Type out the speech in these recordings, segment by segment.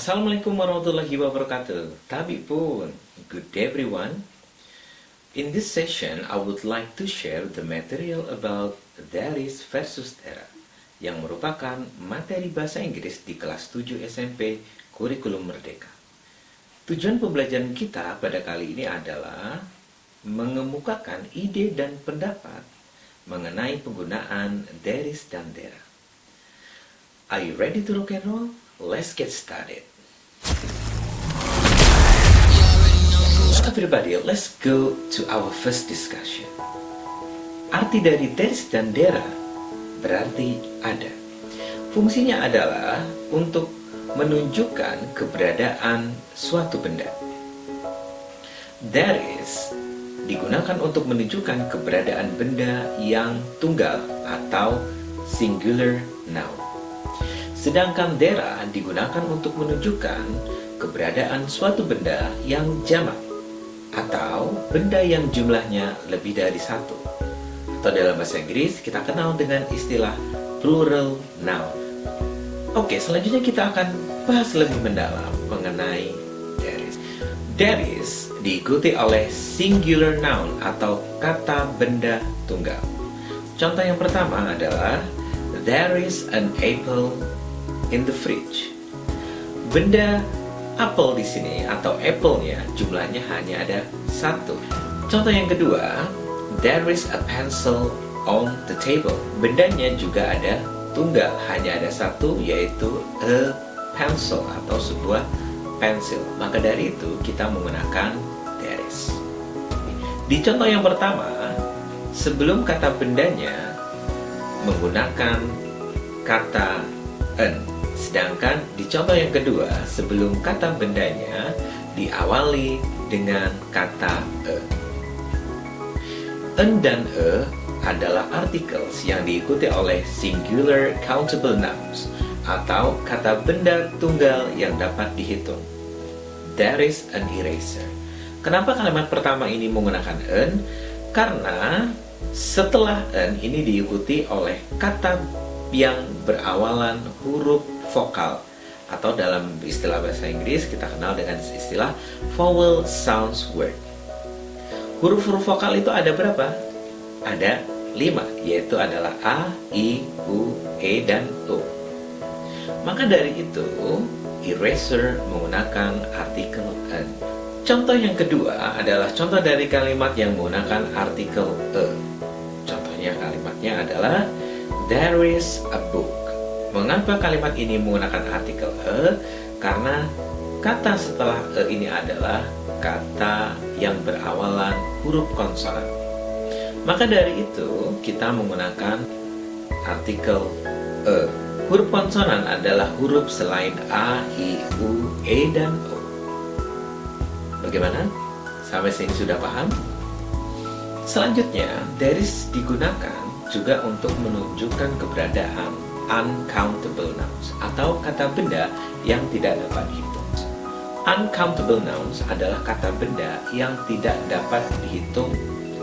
Assalamualaikum warahmatullahi wabarakatuh. Tabi pun, good day everyone. In this session, I would like to share the material about there is versus there, yang merupakan materi bahasa Inggris di kelas 7 SMP Kurikulum Merdeka. Tujuan pembelajaran kita pada kali ini adalah mengemukakan ide dan pendapat mengenai penggunaan there is dan there. Are you ready to rock and roll? Let's get started. Everybody, let's go to our first discussion. Arti dari there is dan there berarti ada. Fungsinya adalah untuk menunjukkan keberadaan suatu benda. There is digunakan untuk menunjukkan keberadaan benda yang tunggal atau singular noun. Sedangkan there digunakan untuk menunjukkan keberadaan suatu benda yang jamak atau benda yang jumlahnya lebih dari satu. Atau dalam bahasa Inggris kita kenal dengan istilah plural noun. Oke, selanjutnya kita akan bahas lebih mendalam mengenai there is. There is diikuti oleh singular noun atau kata benda tunggal. Contoh yang pertama adalah there is an apple in the fridge. Benda apel di sini atau apple-nya jumlahnya hanya ada satu. Contoh yang kedua, there is a pencil on the table. Bendanya juga ada tunggal, hanya ada satu, yaitu a pencil atau sebuah pensil. Maka dari itu kita menggunakan there is. Di contoh yang pertama, sebelum kata bendanya menggunakan kata an. Sedangkan di contoh yang kedua, sebelum kata bendanya diawali dengan kata a. An dan a adalah articles yang diikuti oleh singular countable nouns atau kata benda tunggal yang dapat dihitung. There is an eraser. Kenapa kalimat pertama ini menggunakan an? Karena setelah an ini diikuti oleh kata yang berawalan huruf vokal atau dalam istilah bahasa Inggris kita kenal dengan istilah vowel sounds word. Huruf-huruf vokal itu ada berapa? Ada 5, yaitu adalah A, I, U, E, dan O. Maka dari itu eraser menggunakan artikel an. Contoh yang kedua adalah contoh dari kalimat yang menggunakan artikel a. Contohnya kalimatnya adalah there is a book. Mengapa kalimat ini menggunakan artikel a? Karena kata setelah a ini adalah kata yang berawalan huruf konsonan. Maka dari itu kita menggunakan artikel a. Huruf konsonan adalah huruf selain a, i, u, e, dan o. Bagaimana? Sampai sini sudah paham? Selanjutnya, there is digunakan juga untuk menunjukkan keberadaan uncountable nouns atau kata benda yang tidak dapat dihitung. Uncountable nouns adalah kata benda yang tidak dapat dihitung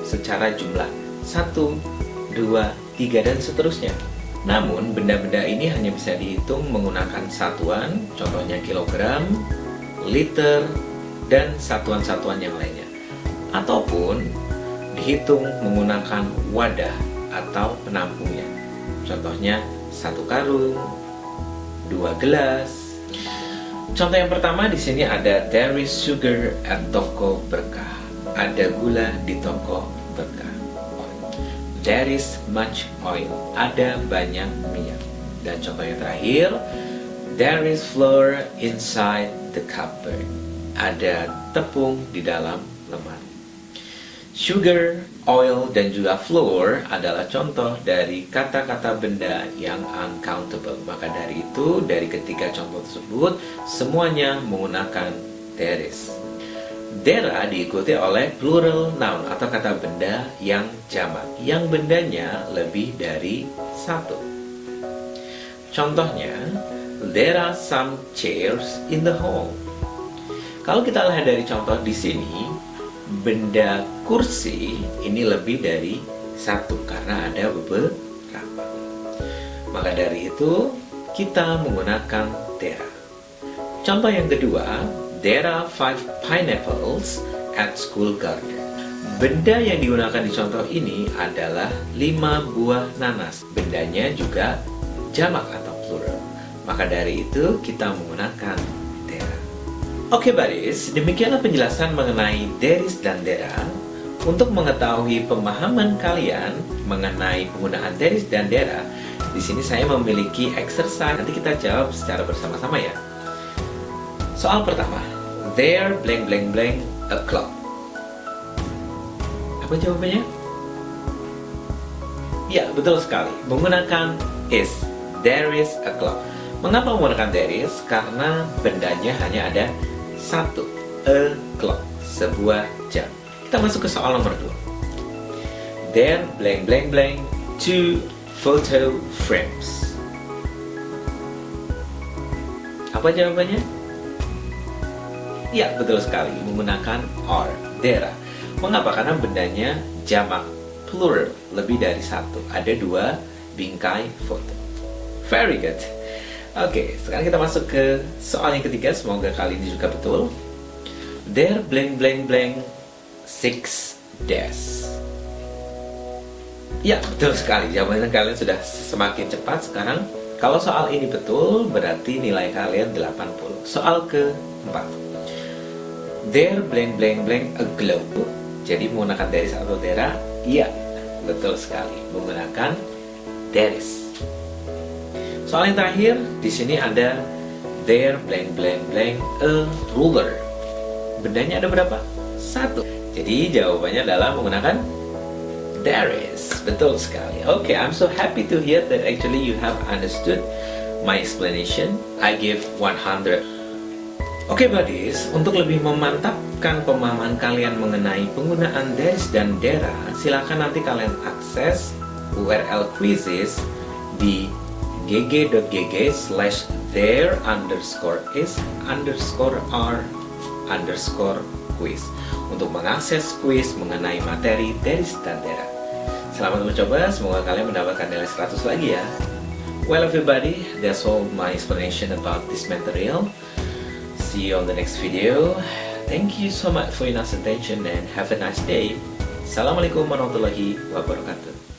secara jumlah 1, 2, 3, dan seterusnya. Namun benda-benda ini hanya bisa dihitung menggunakan satuan, contohnya kilogram, liter, dan satuan-satuan yang lainnya. Ataupun dihitung menggunakan wadah atau penampungnya. Contohnya 1 karung, 2 gelas. Contoh yang pertama di sini ada there is sugar at toko berkah. Ada gula di toko berkah. There is much oil. Ada banyak minyak. Dan contoh yang terakhir, there is flour inside the cupboard. Ada tepung di dalam lemari. Sugar, oil, dan juga flour adalah contoh dari kata-kata benda yang uncountable. Maka dari itu, dari ketiga contoh tersebut, semuanya menggunakan there is. There diikuti oleh plural noun atau kata benda yang jamak, yang bendanya lebih dari satu. Contohnya, there are some chairs in the hall. Kalau kita lihat dari contoh di sini, benda kursi ini lebih dari satu karena ada beberapa. Maka dari itu kita menggunakan there. Contoh yang kedua, there are 5 pineapples at school garden. Benda yang digunakan di contoh ini adalah 5 buah nanas. Bendanya juga jamak atau plural. Maka dari itu kita menggunakan there are. Oke buddies, demikianlah penjelasan mengenai there is dan there are. Untuk mengetahui pemahaman kalian mengenai penggunaan there is dan there are, di sini saya memiliki exercise. Nanti kita jawab secara bersama-sama ya. Soal pertama, there blank blank blank a clock. Apa jawabannya? Ya, betul sekali. Menggunakan is. There is a clock. Mengapa menggunakan there is? Karena bendanya hanya ada satu, a clock, sebuah jam. Kita masuk ke soal nomor 2. There blank blank blank 2 photo frames. Apa jawabannya? Ya, betul sekali. Menggunakan are, there are. Mengapa? Karena bendanya jamak, plural, lebih dari satu. Ada 2 bingkai foto. Very good. Oke, sekarang kita masuk ke soal yang ketiga. Semoga kali ini juga betul. There blank blank blank 6 desks. Ya, betul sekali. Jawaban kalian sudah semakin cepat sekarang. Kalau soal ini betul, berarti nilai kalian 80. Soal keempat. There blank blank blank a globe. Jadi menggunakan there is atau there are? Iya, betul sekali. Menggunakan there is. Soal yang terakhir, di sini ada there blank blank blank a ruler. Bendanya ada berapa? 1. Jadi jawabannya adalah menggunakan there is. Betul sekali. Okay, I'm so happy to hear that actually you have understood my explanation. I give 100. Okay buddies, untuk lebih memantapkan pemahaman kalian mengenai penggunaan there is dan there are, silakan nanti kalian akses URL quizzes di gg.gg/there_is_r_quiz untuk mengakses quiz mengenai materi there is dan there are. Selamat mencoba, semoga kalian mendapatkan nilai 100 lagi ya. Well everybody, that's all my explanation about this material. See you on the next video. Thank you so much for your nice attention and have a nice day. Assalamualaikum warahmatullahi wabarakatuh.